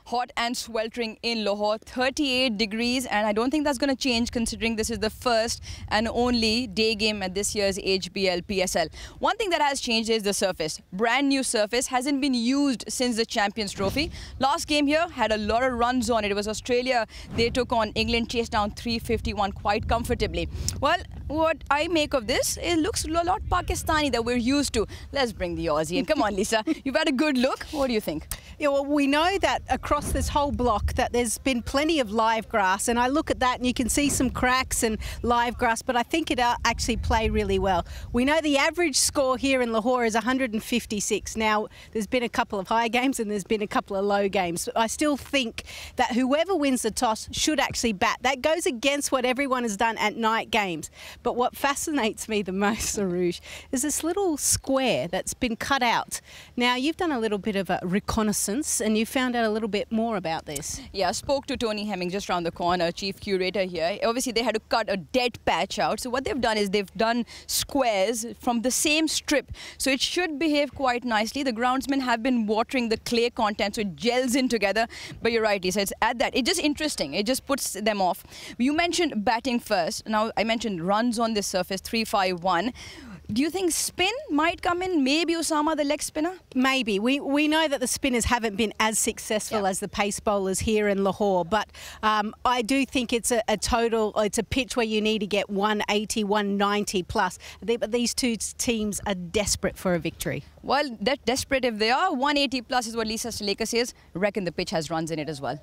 hot and sweltering in Lahore, 38 degrees, and I don't think that's going to change considering this is the first and only day game at this year's HBL PSL. One thing that has changed is the surface. Brand new surface, hasn't been used since the Champions Trophy. Last game here had a lot of runs on it. It was Australia. They took on England, chased down 351 quite comfortably. Well, what I make of this, it looks a lot Pakistani that we're used to. Let's bring the Aussie in. Come on, Lisa. You've had a good look. What do you think? Yeah, well, we know that across this whole block that there's been plenty of live grass, and I look at that and you can see some cracks and live grass, but I think it actually played really well. We know the average score here in Lahore is 156. Now, there's been a couple of high games and there's been a couple of low games. I still think that whoever wins the toss should actually bat. That goes against what everyone has done at night games. But what fascinates me the most, Aruj, is this little square that's been cut out. Now, you've done a little bit of a reconnaissance and you found out a little bit more about this. Yeah, I spoke to Tony Hemming just around the corner, chief curator here. Obviously, they had to cut a dead patch out. So what they've done is they've done squares from the same strip. So it should behave quite nicely. The groundsmen have been watering the clay content so it gels in together. But you're right, Lisa, it's at that. It's just interesting. It just puts them off. You mentioned batting first. Now, I mentioned runs on this surface, 351. Do you think spin might come in? Maybe Osama, the leg spinner? Maybe. We know that the spinners haven't been as successful as the pace bowlers here in Lahore, but I do think it's it's a pitch where you need to get 180, 190 plus. But these two teams are desperate for a victory. Well, they're desperate if they are. 180 plus is what Lisa Staleka says. I reckon the pitch has runs in it as well.